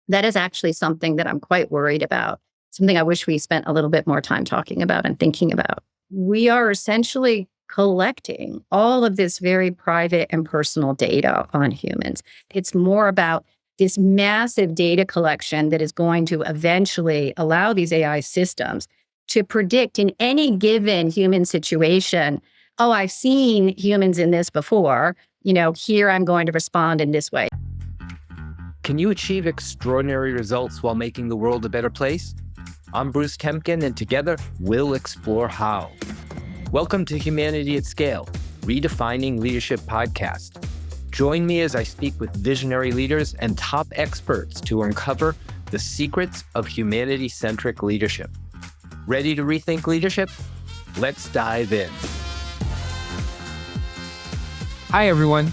That is actually something that I'm quite worried about, something I wish we spent a little bit more time talking about and thinking about. We are essentially collecting all of this very private and personal data on humans. It's more about this massive data collection that is going to eventually allow these AI systems to predict in any given human situation, oh, I've seen humans in this before, here I'm going to respond in this way. Can you achieve extraordinary results while making the world a better place? I'm Bruce Temkin, and together we'll explore how. Welcome to Humanity at Scale, Redefining Leadership podcast. Join me as I speak with visionary leaders and top experts to uncover the secrets of humanity-centric leadership. Ready to rethink leadership? Let's dive in. Hi, everyone,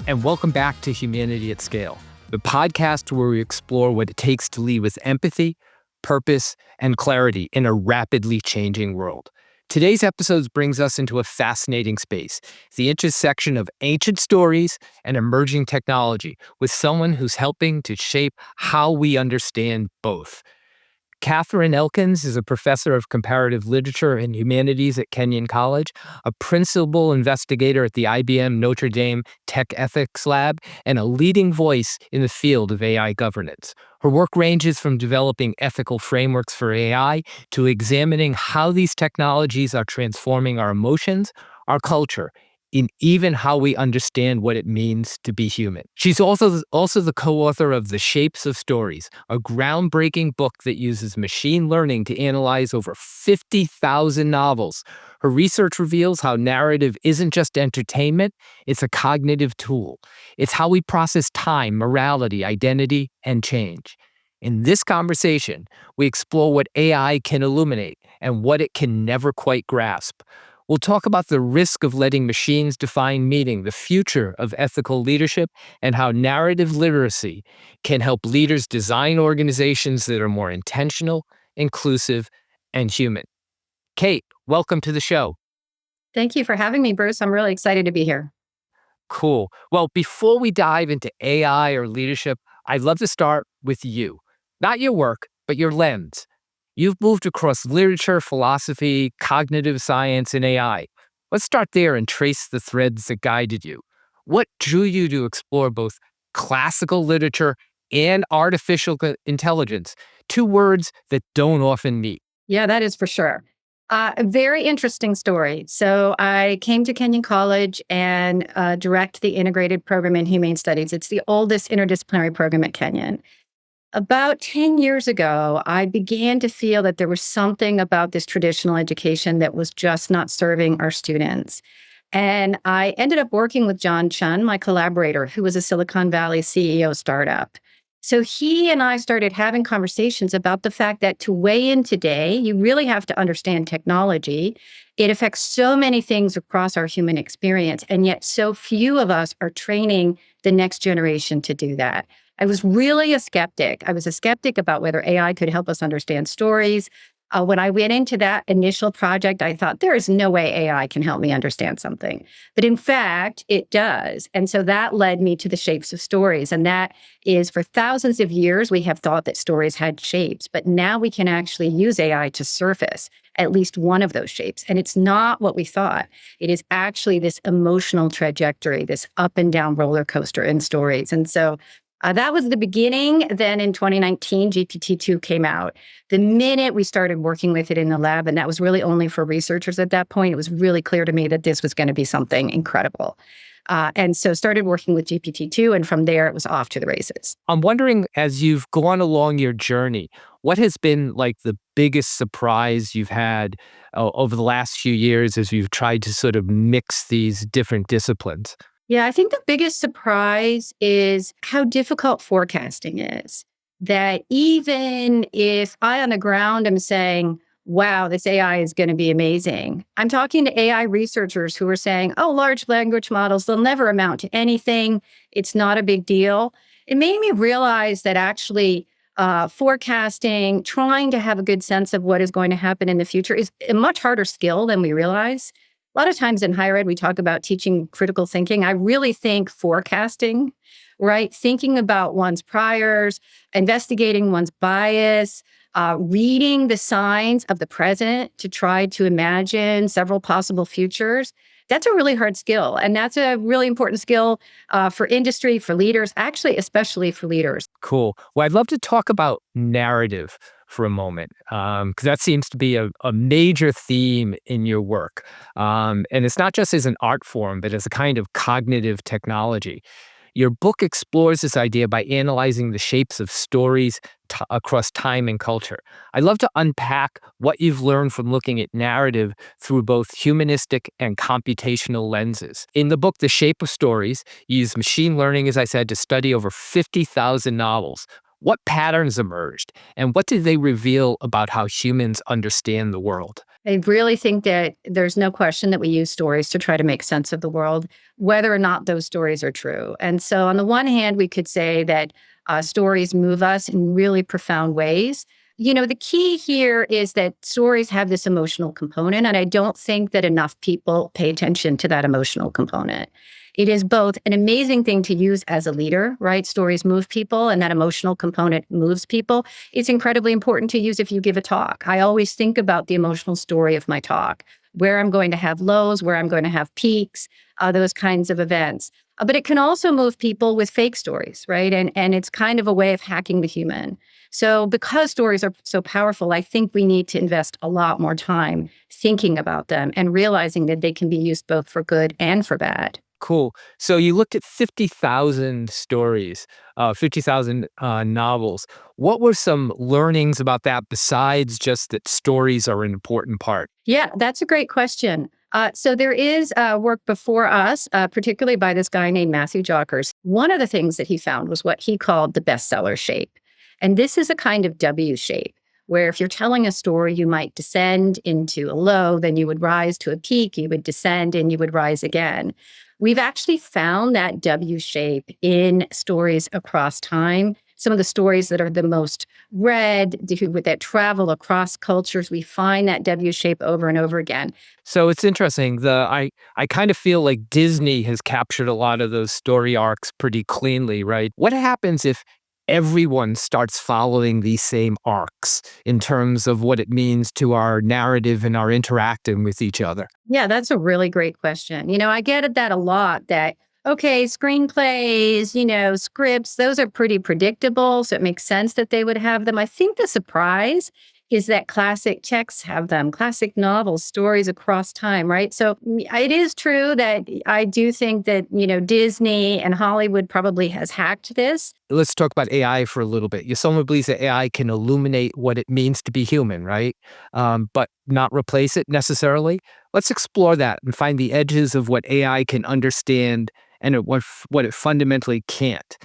and welcome back to Humanity at Scale, the podcast where we explore what it takes to lead with empathy, purpose, and clarity in a rapidly changing world. Today's episode brings us into a fascinating space, the intersection of ancient stories and emerging technology, with someone who's helping to shape how we understand both. Katherine Elkins is a professor of comparative literature and humanities at Kenyon College, a principal investigator at the IBM Notre Dame Tech Ethics Lab, and a leading voice in the field of AI governance. Her work ranges from developing ethical frameworks for AI to examining how these technologies are transforming our emotions, our culture, in even how we understand what it means to be human. She's also the co-author of The Shapes of Stories, a groundbreaking book that uses machine learning to analyze over 50,000 novels. Her research reveals how narrative isn't just entertainment, it's a cognitive tool. It's how we process time, morality, identity, and change. In this conversation, we explore what AI can illuminate and what it can never quite grasp. We'll talk about the risk of letting machines define meaning, the future of ethical leadership, and how narrative literacy can help leaders design organizations that are more intentional, inclusive, and human. Kate, welcome to the show. Thank you for having me, Bruce. I'm really excited to be here. Cool. Well, before we dive into AI or leadership, I'd love to start with you. Not your work, but your lens. You've moved across literature, philosophy, cognitive science, and AI. Let's start there and trace the threads that guided you. What drew you to explore both classical literature and artificial intelligence, two words that don't often meet? Yeah, that is for sure. A very interesting story. So I came to Kenyon College and direct the integrated program in humane studies. It's the oldest interdisciplinary program at Kenyon. About 10 years ago, I began to feel that there was something about this traditional education that was just not serving our students. And I ended up working with John Chun, my collaborator, who was a Silicon Valley CEO startup. So he and I started having conversations about the fact that to weigh in today, you really have to understand technology. It affects so many things across our human experience, and yet so few of us are training the next generation to do that. I was really a skeptic. I was a skeptic about whether AI could help us understand stories. When I went into that initial project, I thought, there is no way AI can help me understand something. But in fact, it does. And so that led me to the shapes of stories. And that is, for thousands of years, we have thought that stories had shapes. But now we can actually use AI to surface at least one of those shapes. And it's not what we thought. It is actually this emotional trajectory, this up and down roller coaster in stories. And so that was the beginning. Then in 2019, GPT-2 came out. The minute we started working with it in the lab, and that was really only for researchers at that point, it was really clear to me that this was going to be something incredible. And so started working with GPT-2, and from there, it was off to the races. I'm wondering, as you've gone along your journey, what has been like the biggest surprise you've had over the last few years as you've tried to sort of mix these different disciplines? Yeah, I think the biggest surprise is how difficult forecasting is. That even if I on the ground am saying, wow, this AI is going to be amazing, I'm talking to AI researchers who are saying, oh, large language models, they'll never amount to anything. It's not a big deal. It made me realize that actually forecasting, trying to have a good sense of what is going to happen in the future is a much harder skill than we realize. A lot of times in higher ed, we talk about teaching critical thinking. I really think forecasting right? Thinking about one's priors, investigating one's bias, reading the signs of the present to try to imagine several possible futures. That's a really hard skill. And that's a really important skill for industry, for leaders, actually, especially for leaders. Cool. Well, I'd love to talk about narrative for a moment, because that seems to be a major theme in your work. And it's not just as an art form, but as a kind of cognitive technology. Your book explores this idea by analyzing the shapes of stories across time and culture. I'd love to unpack what you've learned from looking at narrative through both humanistic and computational lenses. In the book, The Shape of Stories, you use machine learning, as I said, to study over 50,000 novels. What patterns emerged, and what did they reveal about how humans understand the world? I really think that there's no question that we use stories to try to make sense of the world, whether or not those stories are true. And so, on the one hand, we could say that stories move us in really profound ways. The key here is that stories have this emotional component, and I don't think that enough people pay attention to that emotional component. It is both an amazing thing to use as a leader, right? Stories move people, and that emotional component moves people. It's incredibly important to use if you give a talk. I always think about the emotional story of my talk, where I'm going to have lows, where I'm going to have peaks, those kinds of events. But it can also move people with fake stories, right? And it's kind of a way of hacking the human. So because stories are so powerful, I think we need to invest a lot more time thinking about them and realizing that they can be used both for good and for bad. Cool. So you looked at 50,000 stories, 50,000 novels. What were some learnings about that besides just that stories are an important part? Yeah, that's a great question. So there is work before us, particularly by this guy named Matthew Jockers. One of the things that he found was what he called the bestseller shape. And this is a kind of W shape, where if you're telling a story, you might descend into a low, then you would rise to a peak, you would descend, and you would rise again. We've actually found that W shape in stories across time. Some of the stories that are the most read, that travel across cultures, we find that W shape over and over again. So it's interesting. I kind of feel like Disney has captured a lot of those story arcs pretty cleanly, right? What happens if everyone starts following these same arcs in terms of what it means to our narrative and our interacting with each other? Yeah, that's a really great question. I get that a lot that, okay, screenplays, scripts, those are pretty predictable. So it makes sense that they would have them. I think the surprise is that classic texts have them, classic novels, stories across time, right? So it is true that I do think that, Disney and Hollywood probably has hacked this. Let's talk about AI for a little bit. Someone believes that AI can illuminate what it means to be human, right? But not replace it necessarily. Let's explore that and find the edges of what AI can understand and what it fundamentally can't.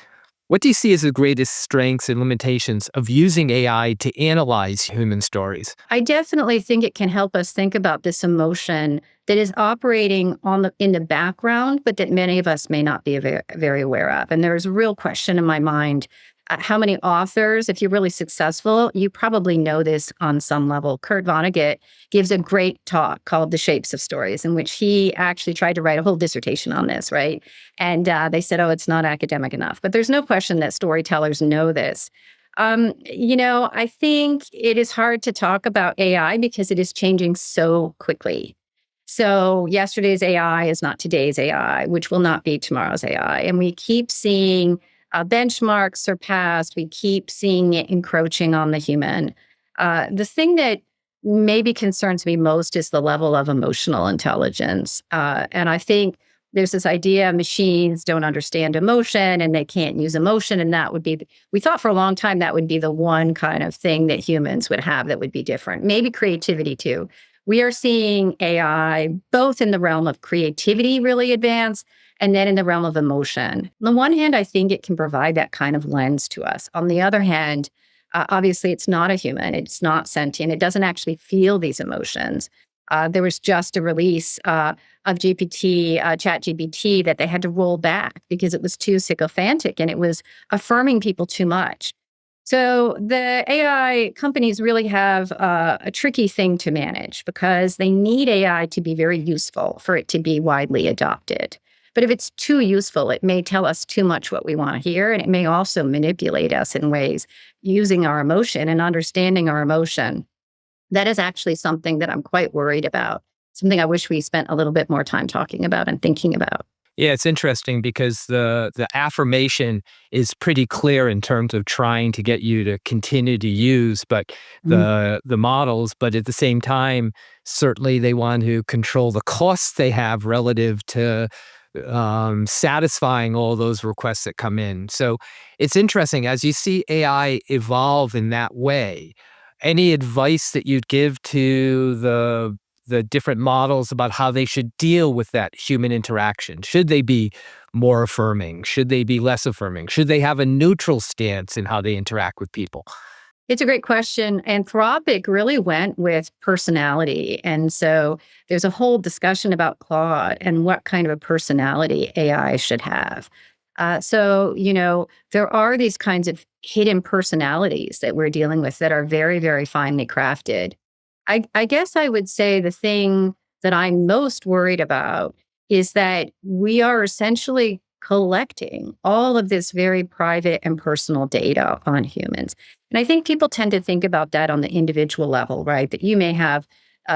What do you see as the greatest strengths and limitations of using AI to analyze human stories? I definitely think it can help us think about this emotion that is operating in the background, but that many of us may not be very, very aware of. And there's a real question in my mind. How many authors, if you're really successful, you probably know this on some level. Kurt Vonnegut gives a great talk called The Shapes of Stories, in which he actually tried to write a whole dissertation on this, right? And they said, oh, it's not academic enough. But there's no question that storytellers know this. I think it is hard to talk about AI because it is changing so quickly. So yesterday's AI is not today's AI, which will not be tomorrow's AI. And we keep seeing benchmarks surpassed. We keep seeing it encroaching on the human. The thing that maybe concerns me most is the level of emotional intelligence. And I think there's this idea machines don't understand emotion and they can't use emotion. And that would be, we thought for a long time that would be the one kind of thing that humans would have that would be different. Maybe creativity too. We are seeing AI both in the realm of creativity really advance and then in the realm of emotion. On the one hand, I think it can provide that kind of lens to us. On the other hand, obviously, it's not a human. It's not sentient. It doesn't actually feel these emotions. There was just a release of ChatGPT, that they had to roll back because it was too sycophantic and it was affirming people too much. So the AI companies really have a tricky thing to manage because they need AI to be very useful for it to be widely adopted. But if it's too useful, it may tell us too much what we want to hear, and it may also manipulate us in ways using our emotion and understanding our emotion. That is actually something that I'm quite worried about, something I wish we spent a little bit more time talking about and thinking about. Yeah, it's interesting because the affirmation is pretty clear in terms of trying to get you to continue to use, but the models, but at the same time, certainly they want to control the costs they have relative to satisfying all those requests that come in. So it's interesting as you see AI evolve in that way. Any advice that you'd give to the different models about how they should deal with that human interaction? Should they be more affirming? Should they be less affirming? Should they have a neutral stance in how they interact with people? It's a great question. Anthropic really went with personality. And so there's a whole discussion about Claude and what kind of a personality AI should have. There are these kinds of hidden personalities that we're dealing with that are very, very finely crafted. I guess I would say the thing that I'm most worried about is that we are essentially collecting all of this very private and personal data on humans. And I think people tend to think about that on the individual level, right? That you may have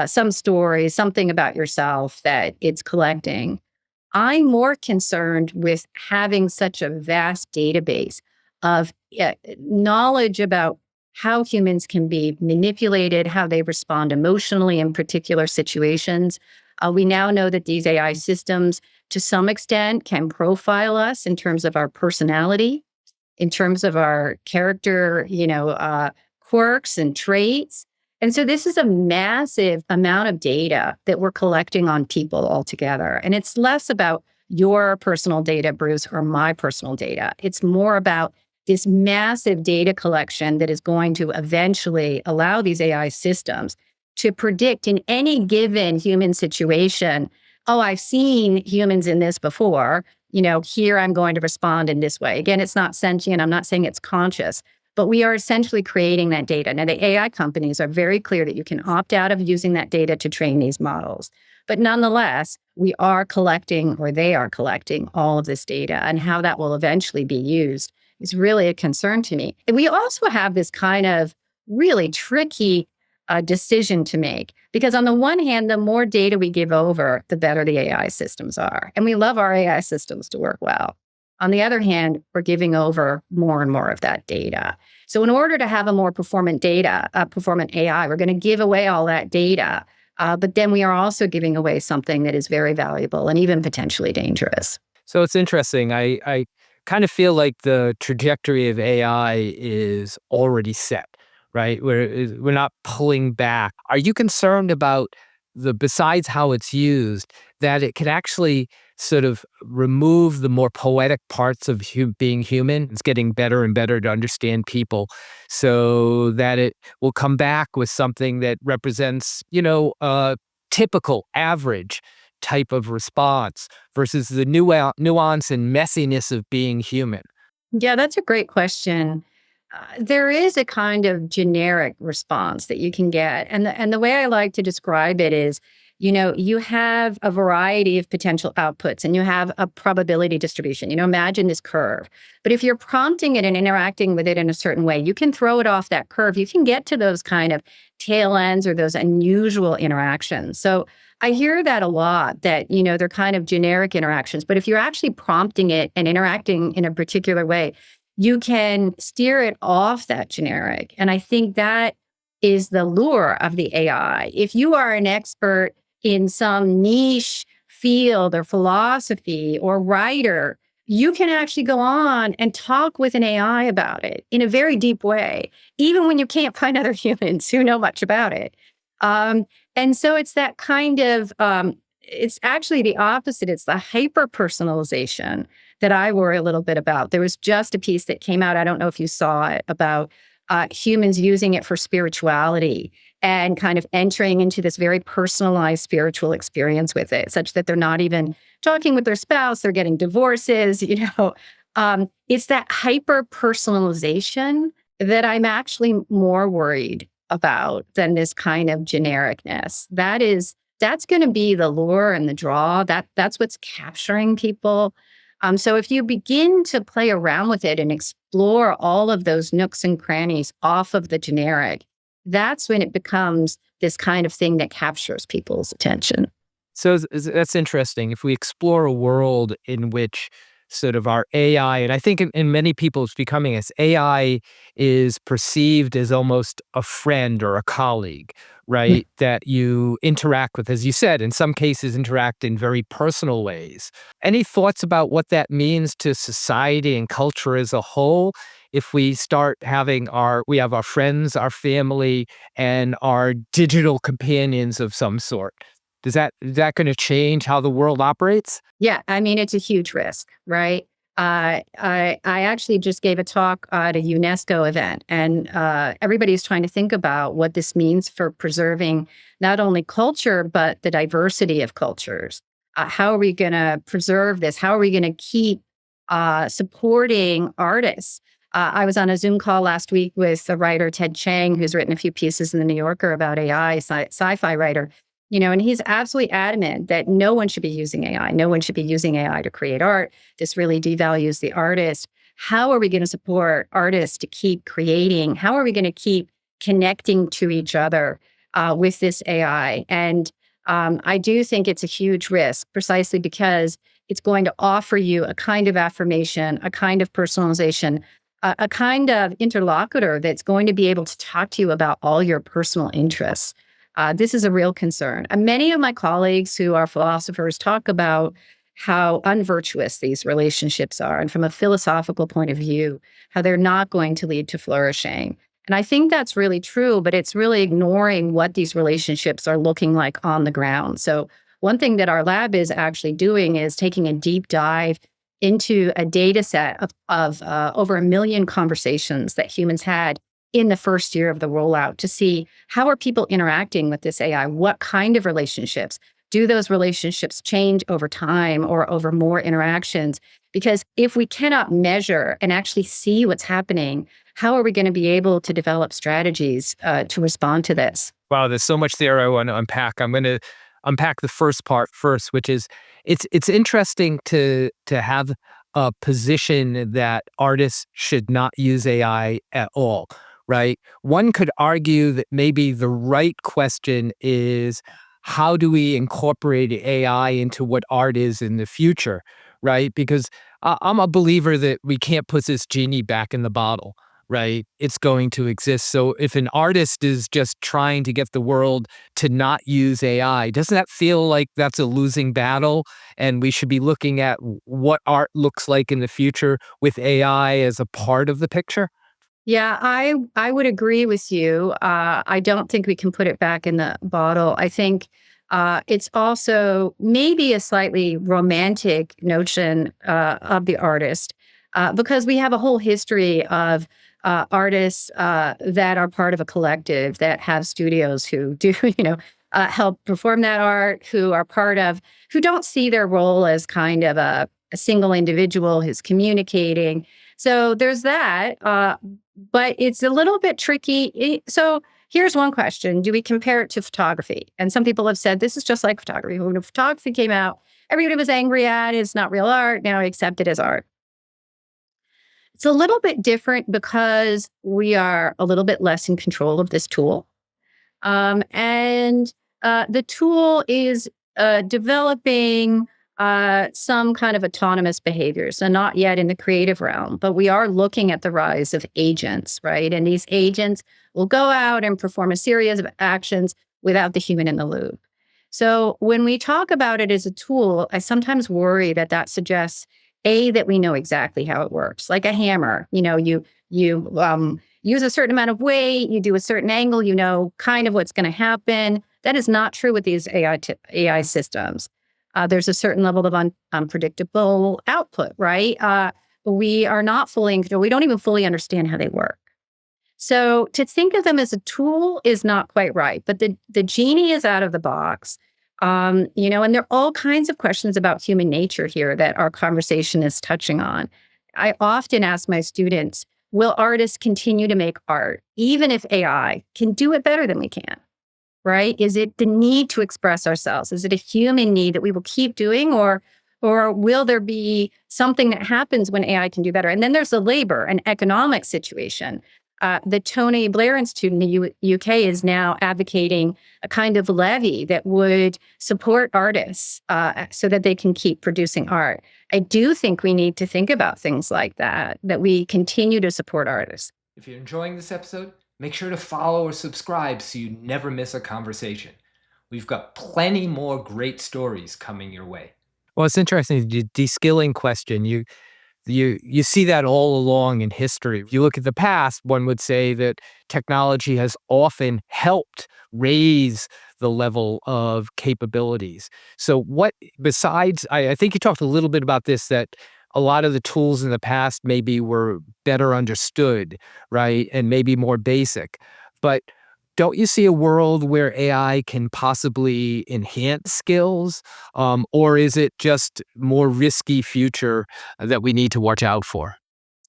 some story, something about yourself that it's collecting. I'm more concerned with having such a vast database of knowledge about how humans can be manipulated, how they respond emotionally in particular situations. We now know that these AI systems, to some extent, can profile us in terms of our personality, in terms of our character, quirks and traits. And so this is a massive amount of data that we're collecting on people altogether. And it's less about your personal data, Bruce, or my personal data. It's more about this massive data collection that is going to eventually allow these AI systems to predict in any given human situation, oh, I've seen humans in this before. Here I'm going to respond in this way. Again, it's not sentient. I'm not saying it's conscious, but we are essentially creating that data. Now, the AI companies are very clear that you can opt out of using that data to train these models. But nonetheless, we are collecting, or they are collecting, all of this data, and how that will eventually be used is really a concern to me. And we also have this kind of really tricky decision to make, because on the one hand, the more data we give over, the better the AI systems are. And we love our AI systems to work well. On the other hand, we're giving over more and more of that data. So in order to have a more performant AI, we're going to give away all that data. But then we are also giving away something that is very valuable and even potentially dangerous. So it's interesting. I kind of feel like the trajectory of AI is already set, right? We're not pulling back. Are you concerned about besides how it's used, that it could actually sort of remove the more poetic parts of being human? It's getting better and better to understand people, so that it will come back with something that represents, a typical, average type of response versus the nuance and messiness of being human. Yeah, that's a great question. There is a kind of generic response that you can get. And the way I like to describe it is, you have a variety of potential outputs and you have a probability distribution. Imagine this curve. But if you're prompting it and interacting with it in a certain way, you can throw it off that curve. You can get to those kind of tail ends or those unusual interactions. So I hear that a lot, that, they're kind of generic interactions. But if you're actually prompting it and interacting in a particular way, you can steer it off that generic. And I think that is the lure of the AI. If you are an expert in some niche field or philosophy or writer, you can actually go on and talk with an AI about it in a very deep way, even when you can't find other humans who know much about it. And so it's that kind of, it's actually the opposite. It's the hyper-personalization that I worry a little bit about. There was just a piece that came out, I don't know if you saw it, about humans using it for spirituality and kind of entering into this very personalized spiritual experience with it, such that they're not even talking with their spouse, they're getting divorces. It's that hyper-personalization that I'm actually more worried about than this kind of genericness. That is that's going to be the lure and the draw. That's what's capturing people. So if you begin to play around with it and explore all of those nooks and crannies off of the generic, that's when it becomes this kind of thing that captures people's attention. So that's interesting. If we explore a world in which sort of our AI, and I think in many people it's becoming as AI is perceived as almost a friend or a colleague, right? That you interact with, as you said, in some cases interact in very personal ways. Any thoughts about what that means to society and culture as a whole? If we start having we have our friends, our family, and our digital companions of some sort. Is that going to change how the world operates? Yeah, I mean, it's a huge risk, right? I actually just gave a talk at a UNESCO event, and everybody's trying to think about what this means for preserving not only culture, but the diversity of cultures. How are we going to preserve this? How are we going to keep supporting artists? I was on a Zoom call last week with the writer Ted Chiang, who's written a few pieces in the New Yorker about AI, sci-fi writer. And he's absolutely adamant that no one should be using AI. No one should be using AI to create art. This really devalues the artist. How are we going to support artists to keep creating? How are we going to keep connecting to each other with this AI? And I do think it's a huge risk precisely because it's going to offer you a kind of affirmation, a kind of personalization, a kind of interlocutor that's going to be able to talk to you about all your personal interests. This is a real concern. And many of my colleagues who are philosophers talk about how unvirtuous these relationships are. And from a philosophical point of view, how they're not going to lead to flourishing. And I think that's really true, but it's really ignoring what these relationships are looking like on the ground. So one thing that our lab is actually doing is taking a deep dive into a data set of over 1 million conversations that humans had in the first year of the rollout to see how are people interacting with this AI? What kind of relationships? Do those relationships change over time or over more interactions? Because if we cannot measure and actually see what's happening, how are we going to be able to develop strategies to respond to this? Wow, there's so much there I want to unpack. I'm going to unpack the first part first, which is it's interesting to have a position that artists should not use AI at all, right? One could argue that maybe the right question is how do we incorporate AI into what art is in the future, right? Because I'm a believer that we can't put this genie back in the bottle, right? It's going to exist. So if an artist is just trying to get the world to not use AI, doesn't that feel like that's a losing battle? And we should be looking at what art looks like in the future with AI as a part of the picture? Yeah, I would agree with you. I don't think we can put it back in the bottle. I think it's also maybe a slightly romantic notion of the artist because we have a whole history of artists that are part of a collective that have studios who do, help perform that art, who don't see their role as kind of a single individual who's communicating. So there's that. But it's a little bit tricky. So here's one question. Do we compare it to photography? And some people have said this is just like photography. When photography came out, everybody was angry at it. It's not real art. Now accept it as art. It's a little bit different because we are a little bit less in control of this tool. And the tool is developing some kind of autonomous behaviors, and not yet in the creative realm, but we are looking at the rise of agents, right? And these agents will go out and perform a series of actions without the human in the loop. So when we talk about it as a tool, I sometimes worry that that suggests that we know exactly how it works, like a hammer. You use a certain amount of weight, you do a certain angle, you know kind of what's going to happen. That is not true with these AI systems. There's a certain level of unpredictable output, right? We are not fully in control. We don't even fully understand how they work. So to think of them as a tool is not quite right. But the genie is out of the box. And there are all kinds of questions about human nature here that our conversation is touching on. I often ask my students, will artists continue to make art, even if AI can do it better than we can? right? Is it the need to express ourselves? Is it a human need that we will keep doing, or will there be something that happens when AI can do better? And then there's the labor and economic situation. The Tony Blair Institute in the UK is now advocating a kind of levy that would support artists so that they can keep producing art. I do think we need to think about things like that, that we continue to support artists. If you're enjoying this episode, make sure to follow or subscribe so you never miss a conversation. We've got plenty more great stories coming your way. Well, it's interesting, the de-skilling question. You see that all along in history. If you look at the past, one would say that technology has often helped raise the level of capabilities. So what besides, I think you talked a little bit about this, that a lot of the tools in the past maybe were better understood, right? And maybe more basic. But don't you see a world where AI can possibly enhance skills? Or is it just more risky future that we need to watch out for?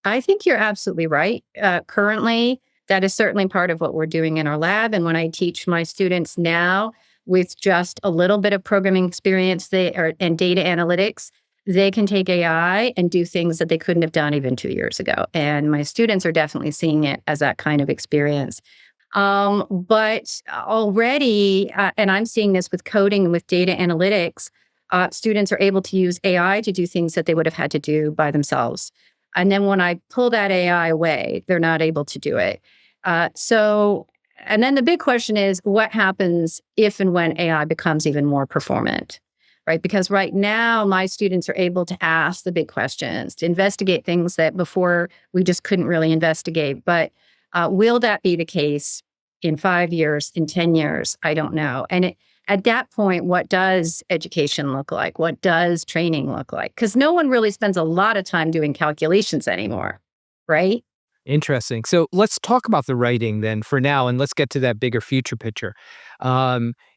I think you're absolutely right. Currently, that is certainly part of what we're doing in our lab. And when I teach my students now with just a little bit of programming experience and data analytics, they can take AI and do things that they couldn't have done even 2 years ago. And my students are definitely seeing it as that kind of experience. But already, and I'm seeing this with coding and with data analytics, students are able to use AI to do things that they would have had to do by themselves. And then when I pull that AI away, they're not able to do it. And then the big question is, what happens if and when AI becomes even more performant, right? Because right now, my students are able to ask the big questions, to investigate things that before we just couldn't really investigate. But will that be the case in 5 years, in 10 years? I don't know. And at that point, what does education look like? What does training look like? Because no one really spends a lot of time doing calculations anymore, right? Interesting. So let's talk about the writing then for now, and let's get to that bigger future picture.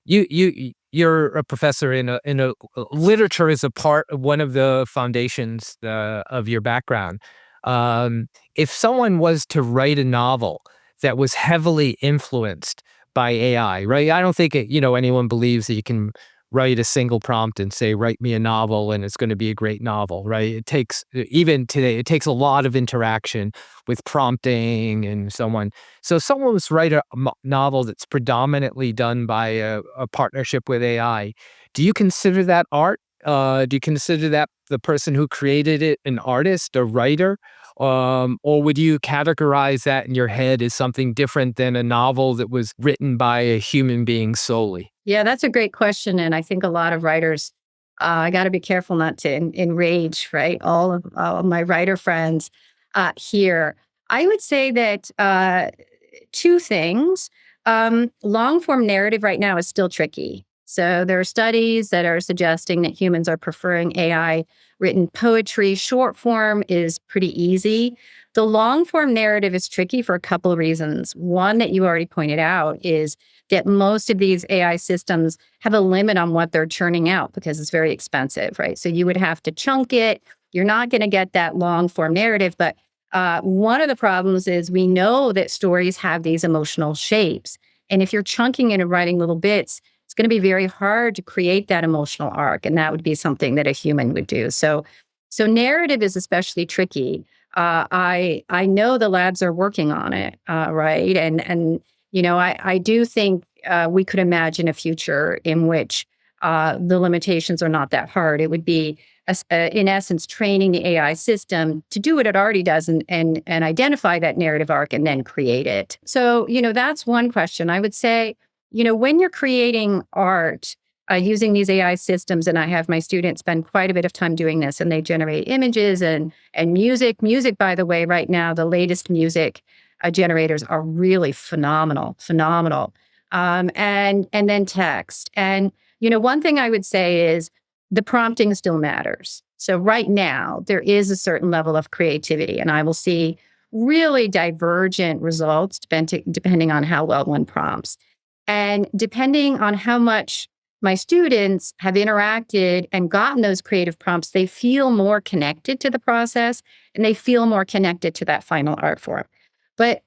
You're a professor in a literature is a part of one of the foundations of your background. If someone was to write a novel that was heavily influenced by AI, right? I don't think anyone believes that you can write a single prompt and say, write me a novel, and it's going to be a great novel, right? It takes, even today, it takes a lot of interaction with prompting and so on. So someone was write a novel that's predominantly done by a partnership with AI. Do you consider that art? Do you consider that the person who created it an artist, a writer? Or would you categorize that in your head as something different than a novel that was written by a human being solely? Yeah, that's a great question. And I think a lot of writers, I got to be careful not to enrage, right? All of my writer friends here. I would say that two things. Long form narrative right now is still tricky. So there are studies that are suggesting that humans are preferring AI written poetry. Short form is pretty easy. The long form narrative is tricky for a couple of reasons. One that you already pointed out is that most of these AI systems have a limit on what they're churning out because it's very expensive, right? So you would have to chunk it. You're not going to get that long form narrative. But one of the problems is we know that stories have these emotional shapes. And if you're chunking it and writing little bits, it's going to be very hard to create that emotional arc. And that would be something that a human would do. So narrative is especially tricky. I know the labs are working on it, right? And I do think we could imagine a future in which the limitations are not that hard. It would be, in essence, training the AI system to do what it already does and identify that narrative arc and then create it. So, that's one question. I would say, when you're creating art using these AI systems, and I have my students spend quite a bit of time doing this, and they generate images and music. Music, by the way, right now, the latest music generators are really phenomenal. And then text. And, one thing I would say is the prompting still matters. So right now, there is a certain level of creativity, and I will see really divergent results depending on how well one prompts. And depending on how much my students have interacted and gotten those creative prompts, they feel more connected to the process and they feel more connected to that final art form. But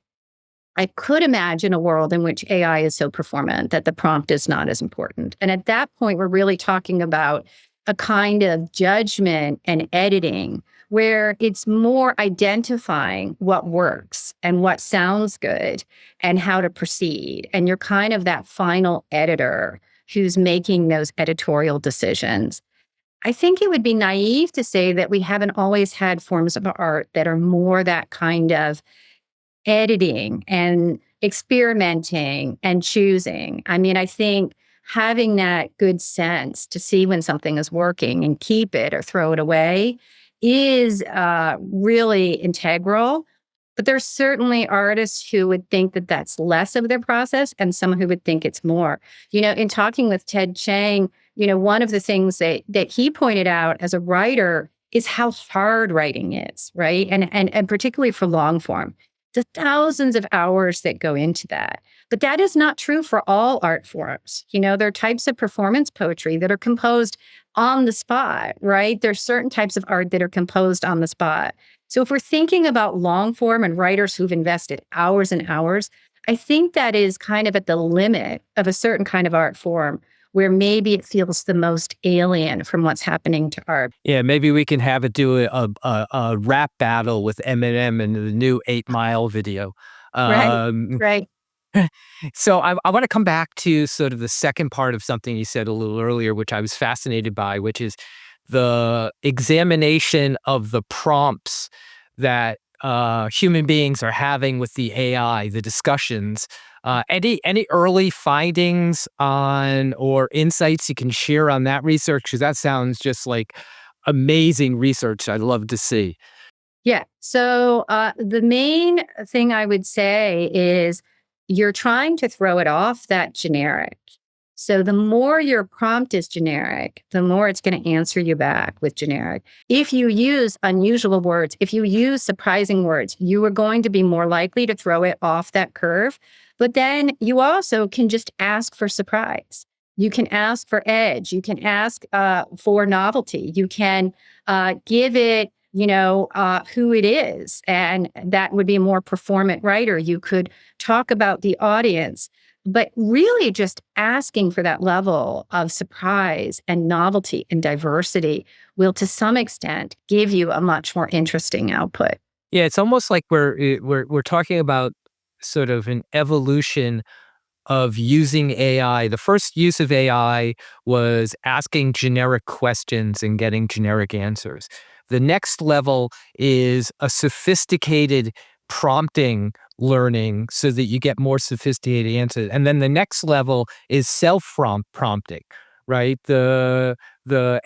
I could imagine a world in which AI is so performant that the prompt is not as important. And at that point, we're really talking about a kind of judgment and editing where it's more identifying what works and what sounds good and how to proceed. And you're kind of that final editor who's making those editorial decisions. I think it would be naive to say that we haven't always had forms of art that are more that kind of editing and experimenting and choosing. I mean, I think having that good sense to see when something is working and keep it or throw it away is really integral. But there's certainly artists who would think that that's less of their process and some who would think it's more. In talking with Ted Chiang, one of the things that he pointed out as a writer is how hard writing is, right? And particularly for long form, the thousands of hours that go into that. But that is not true for all art forms. There are types of performance poetry that are composed on the spot, right? There's certain types of art that are composed on the spot. So if we're thinking about long form and writers who've invested hours and hours, I think that is kind of at the limit of a certain kind of art form where maybe it feels the most alien from what's happening to art. Yeah, maybe we can have it do a rap battle with Eminem in the new 8 Mile video. Right, Um, right. so I want to come back to sort of the second part of something you said a little earlier, which I was fascinated by, which is the examination of the prompts that human beings are having with the AI, the discussions. Any early findings on or insights you can share on that research? Because that sounds just like amazing research I'd love to see. Yeah. So the main thing I would say is you're trying to throw it off that generic. So the more your prompt is generic, the more it's going to answer you back with generic. If you use unusual words, if you use surprising words, you are going to be more likely to throw it off that curve. But then you also can just ask for surprise. You can ask for edge. You can ask for novelty. You can give it who it is. And that would be a more performant writer. You could talk about the audience, but really just asking for that level of surprise and novelty and diversity will, to some extent, give you a much more interesting output. Yeah, it's almost like we're talking about sort of an evolution of using AI. The first use of AI was asking generic questions and getting generic answers. The next level is a sophisticated prompting learning so that you get more sophisticated answers. And then the next level is self-prompting, right? The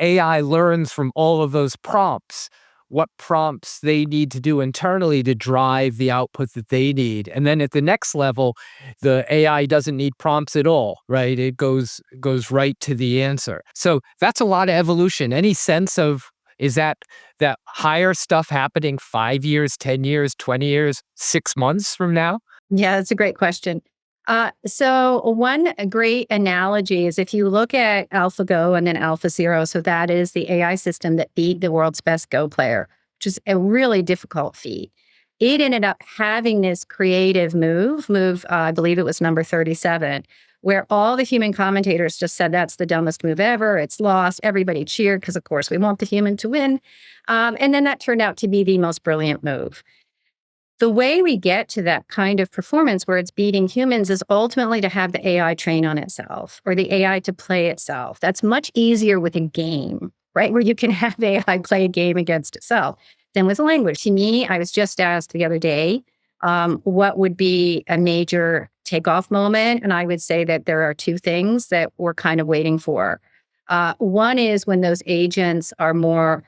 AI learns from all of those prompts what prompts they need to do internally to drive the output that they need. And then at the next level, the AI doesn't need prompts at all, right? It goes right to the answer. So that's a lot of evolution. Any sense of is that higher stuff happening 5 years, 10 years, 20 years, 6 months from now? Yeah, that's a great question. So one great analogy is if you look at AlphaGo and then AlphaZero, so that is the AI system that beat the world's best Go player, which is a really difficult feat. It ended up having this creative move, I believe it was number 37, where all the human commentators just said, that's the dumbest move ever. It's lost. Everybody cheered because, of course, we want the human to win. And then that turned out to be the most brilliant move. The way we get to that kind of performance where it's beating humans is ultimately to have the AI train on itself or the AI to play itself. That's much easier with a game, right? Where you can have AI play a game against itself than with language. To me, I was just asked the other day, what would be a major takeoff moment? And I would say that there are two things that we're kind of waiting for. One is when those agents are more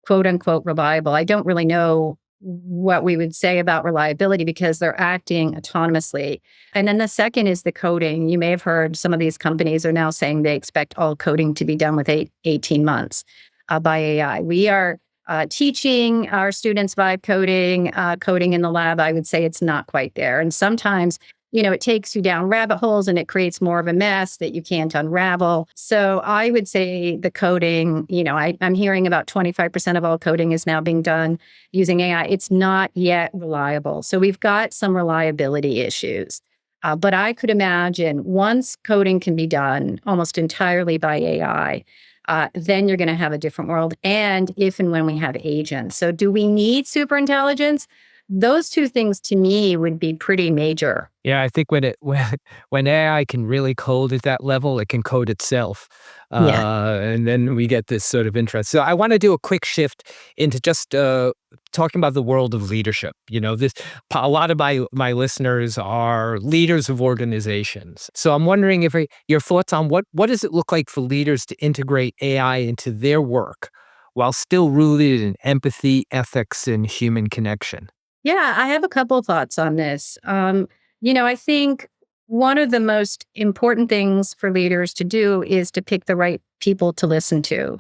quote unquote reliable. I don't really know what we would say about reliability because they're acting autonomously. And then the second is the coding. You may have heard some of these companies are now saying they expect all coding to be done with 18 months by AI. We are teaching our students vibe coding in the lab. I would say it's not quite there. And sometimes, it takes you down rabbit holes and it creates more of a mess that you can't unravel. So I would say the coding, I'm hearing about 25% of all coding is now being done using AI. It's not yet reliable. So we've got some reliability issues. But I could imagine once coding can be done almost entirely by AI, then you're going to have a different world. And if and when we have agents. So do we need super intelligence? Those two things to me would be pretty major. Yeah, I think when AI can really code at that level, it can code itself, Yeah. and then we get this sort of interest. So I want to do a quick shift into just talking about the world of leadership. A lot of my listeners are leaders of organizations. So I'm wondering if your thoughts on what does it look like for leaders to integrate AI into their work while still rooted in empathy, ethics, and human connection. Yeah, I have a couple thoughts on this. I think one of the most important things for leaders to do is to pick the right people to listen to.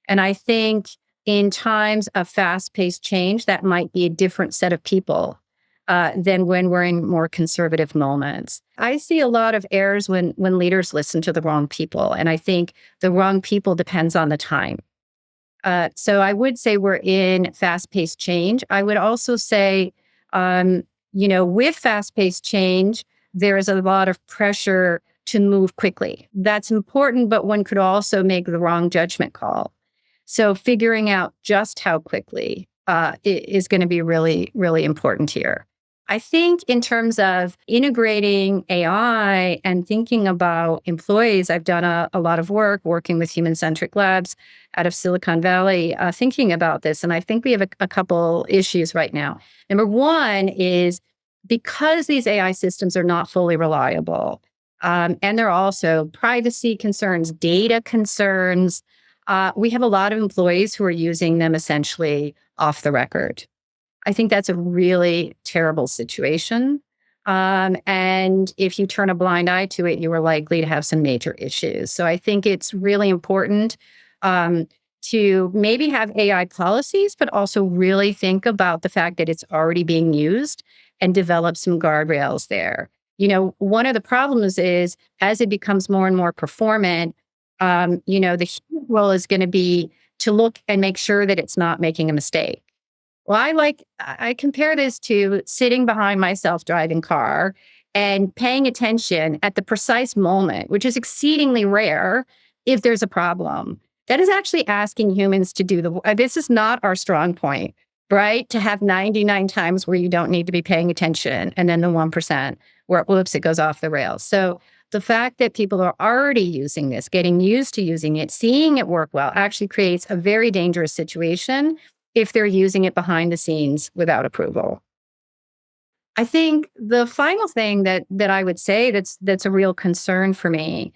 And I think in times of fast paced change, that might be a different set of people than when we're in more conservative moments. I see a lot of errors when leaders listen to the wrong people. And I think the wrong people depends on the time. So I would say we're in fast-paced change. I would also say, with fast-paced change, there is a lot of pressure to move quickly. That's important, but one could also make the wrong judgment call. So figuring out just how quickly is going to be really, really important here. I think in terms of integrating AI and thinking about employees, I've done a lot of work working with human-centric labs out of Silicon Valley, thinking about this. And I think we have a couple issues right now. Number one is because these AI systems are not fully reliable, and there are also privacy concerns, data concerns, we have a lot of employees who are using them essentially off the record. I think that's a really terrible situation. And if you turn a blind eye to it, you are likely to have some major issues. So I think it's really important to maybe have AI policies, but also really think about the fact that it's already being used and develop some guardrails there. One of the problems is as it becomes more and more performant, the human role is going to be to look and make sure that it's not making a mistake. Well, I compare this to sitting behind my self-driving car and paying attention at the precise moment, which is exceedingly rare if there's a problem. That is actually asking humans to do this is not our strong point, right? To have 99 times where you don't need to be paying attention and then the 1% where, whoops, it goes off the rails. So the fact that people are already using this, getting used to using it, seeing it work well, actually creates a very dangerous situation if they're using it behind the scenes without approval. I think the final thing that I would say that's a real concern for me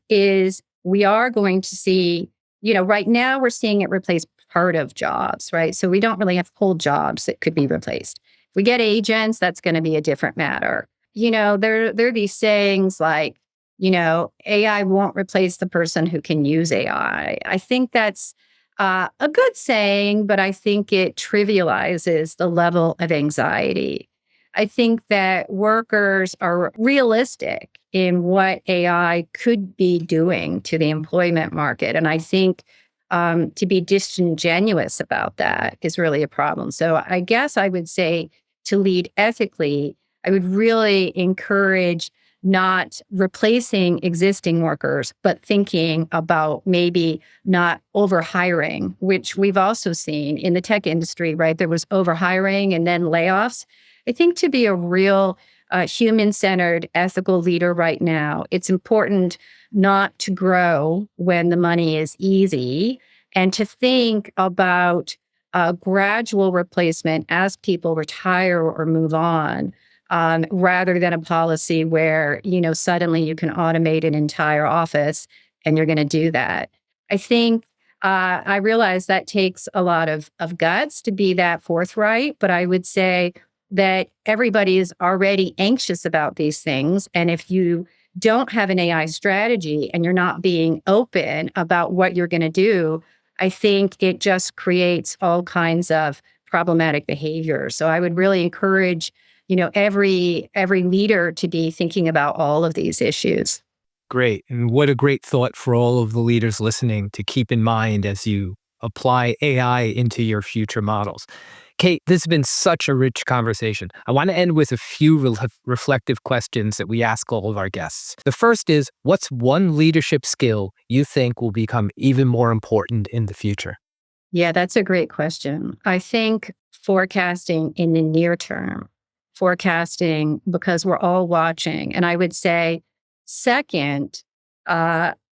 is we are going to see, right now we're seeing it replace part of jobs, right? So we don't really have whole jobs that could be replaced. If we get agents, that's going to be a different matter. There are these sayings like, AI won't replace the person who can use AI. I think that's a good saying, but I think it trivializes the level of anxiety. I think that workers are realistic in what AI could be doing to the employment market. And I think to be disingenuous about that is really a problem. So I guess I would say to lead ethically, I would really encourage not replacing existing workers, but thinking about maybe not overhiring, which we've also seen in the tech industry, right? There was overhiring and then layoffs. I think to be a real human-centered, ethical leader right now, it's important not to grow when the money is easy and to think about gradual replacement as people retire or move on. Rather than a policy where, suddenly you can automate an entire office and you're going to do that. I think I realize that takes a lot of guts to be that forthright, but I would say that everybody is already anxious about these things. And if you don't have an AI strategy and you're not being open about what you're going to do, I think it just creates all kinds of problematic behavior. So I would really encourage every leader to be thinking about all of these issues. Great. And what a great thought for all of the leaders listening to keep in mind as you apply AI into your future models. Kate, this has been such a rich conversation. I want to end with a few reflective questions that we ask all of our guests. The first is, what's one leadership skill you think will become even more important in the future? Yeah, that's a great question. I think forecasting in the near term, forecasting because we're all watching. And I would say, second,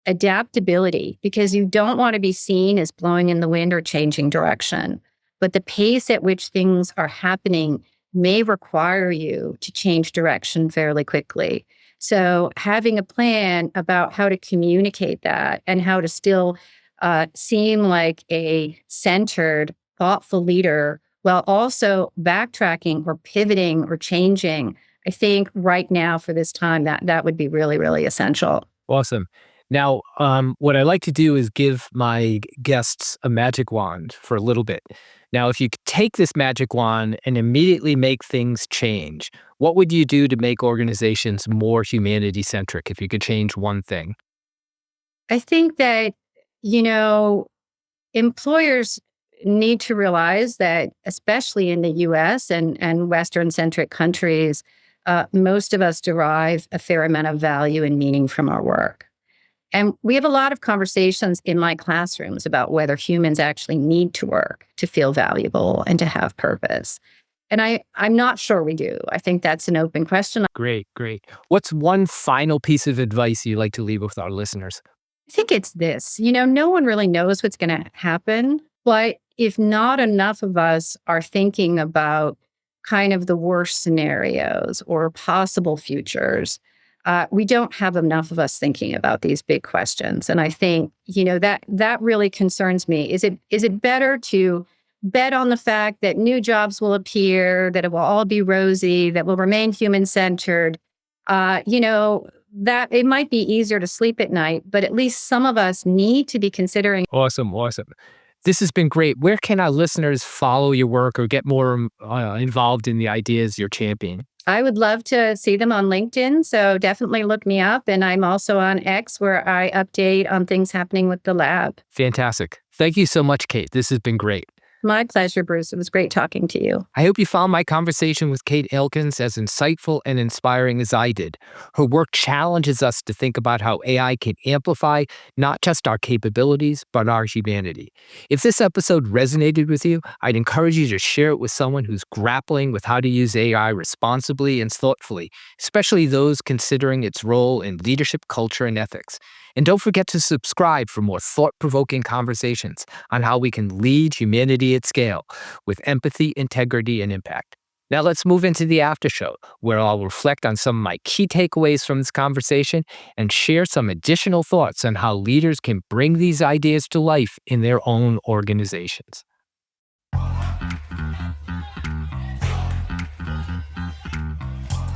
adaptability, because you don't want to be seen as blowing in the wind or changing direction. But the pace at which things are happening may require you to change direction fairly quickly. So, having a plan about how to communicate that and how to still seem like a centered, thoughtful leader while also backtracking or pivoting or changing. I think right now for this time that would be really, really essential. Awesome. Now, what I like to do is give my guests a magic wand for a little bit. Now, if you could take this magic wand and immediately make things change, what would you do to make organizations more humanity centric if you could change one thing? I think that, you know, employers need to realize that, especially in the US and Western centric countries, most of us derive a fair amount of value and meaning from our work. And we have a lot of conversations in my classrooms about whether humans actually need to work to feel valuable and to have purpose. And I'm not sure we do. I think that's an open question. Great, great. What's one final piece of advice you'd like to leave with our listeners? I think it's this, no one really knows what's going to happen, but if not enough of us are thinking about kind of the worst scenarios or possible futures, we don't have enough of us thinking about these big questions. And I think, that really concerns me. Is it better to bet on the fact that new jobs will appear, that it will all be rosy, that will remain human-centered? That it might be easier to sleep at night, but at least some of us need to be considering. Awesome, awesome. This has been great. Where can our listeners follow your work or get more involved in the ideas you're championing? I would love to see them on LinkedIn, so definitely look me up. And I'm also on X, where I update on things happening with the lab. Fantastic. Thank you so much, Kate. This has been great. My pleasure, Bruce. It was great talking to you. I hope you found my conversation with Kate Elkins as insightful and inspiring as I did. Her work challenges us to think about how AI can amplify not just our capabilities, but our humanity. If this episode resonated with you, I'd encourage you to share it with someone who's grappling with how to use AI responsibly and thoughtfully, especially those considering its role in leadership, culture, and ethics. And don't forget to subscribe for more thought-provoking conversations on how we can lead humanity at scale with empathy, integrity, and impact. Now let's move into the after show, where I'll reflect on some of my key takeaways from this conversation and share some additional thoughts on how leaders can bring these ideas to life in their own organizations.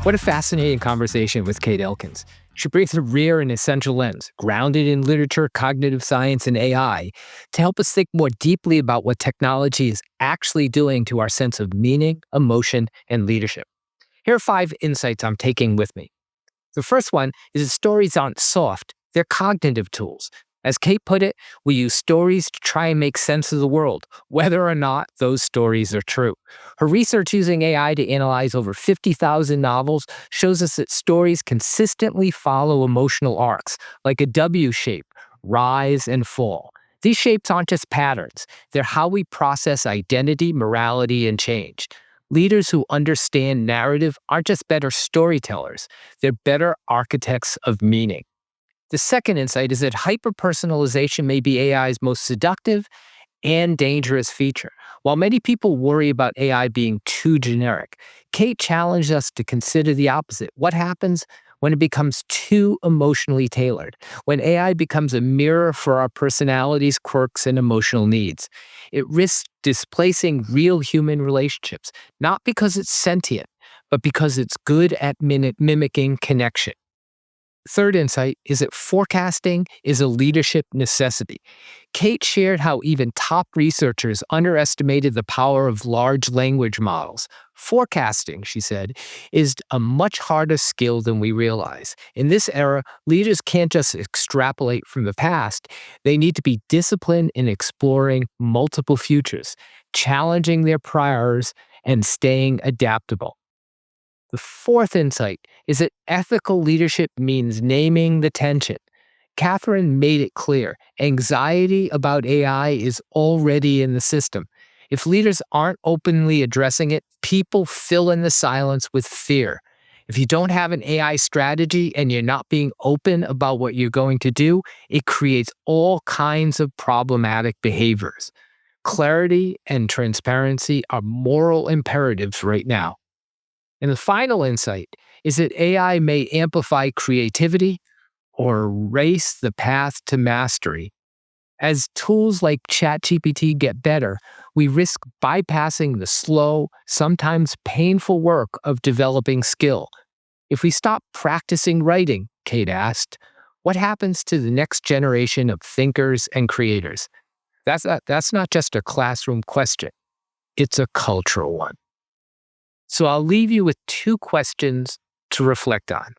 What a fascinating conversation with Kate Elkins. She brings a rare and essential lens, grounded in literature, cognitive science, and AI, to help us think more deeply about what technology is actually doing to our sense of meaning, emotion, and leadership. Here are 5 insights I'm taking with me. The first one is that stories aren't soft, they're cognitive tools. As Kate put it, we use stories to try and make sense of the world, whether or not those stories are true. Her research using AI to analyze over 50,000 novels shows us that stories consistently follow emotional arcs, like a W shape, rise and fall. These shapes aren't just patterns, they're how we process identity, morality, and change. Leaders who understand narrative aren't just better storytellers, they're better architects of meaning. The second insight is that hyper-personalization may be AI's most seductive and dangerous feature. While many people worry about AI being too generic, Kate challenged us to consider the opposite. What happens when it becomes too emotionally tailored? When AI becomes a mirror for our personalities, quirks, and emotional needs? It risks displacing real human relationships, not because it's sentient, but because it's good at mimicking connection. Third insight is that forecasting is a leadership necessity. Kate shared how even top researchers underestimated the power of large language models. Forecasting, she said, is a much harder skill than we realize. In this era, leaders can't just extrapolate from the past. They need to be disciplined in exploring multiple futures, challenging their priors, and staying adaptable. The fourth insight is that ethical leadership means naming the tension. Katherine made it clear anxiety about AI is already in the system. If leaders aren't openly addressing it, people fill in the silence with fear. If you don't have an AI strategy and you're not being open about what you're going to do, it creates all kinds of problematic behaviors. Clarity and transparency are moral imperatives right now. And the final insight is that AI may amplify creativity or race the path to mastery. As tools like ChatGPT get better, we risk bypassing the slow, sometimes painful work of developing skill. If we stop practicing writing, Kate asked, what happens to the next generation of thinkers and creators? That's not just a classroom question. It's a cultural one. So I'll leave you with two questions to reflect on.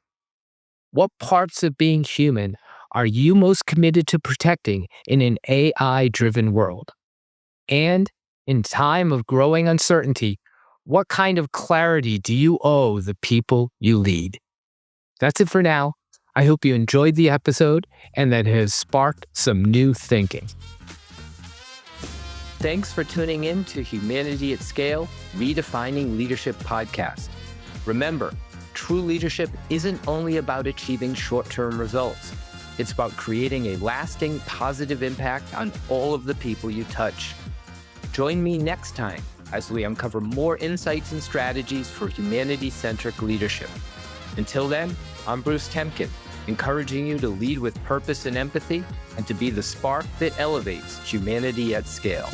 What parts of being human are you most committed to protecting in an AI-driven world? And in time of growing uncertainty, what kind of clarity do you owe the people you lead? That's it for now. I hope you enjoyed the episode and that it has sparked some new thinking. Thanks for tuning in to Humanity at Scale, Redefining Leadership podcast. Remember, true leadership isn't only about achieving short-term results. It's about creating a lasting, positive impact on all of the people you touch. Join me next time as we uncover more insights and strategies for humanity-centric leadership. Until then, I'm Bruce Temkin, encouraging you to lead with purpose and empathy and to be the spark that elevates humanity at scale.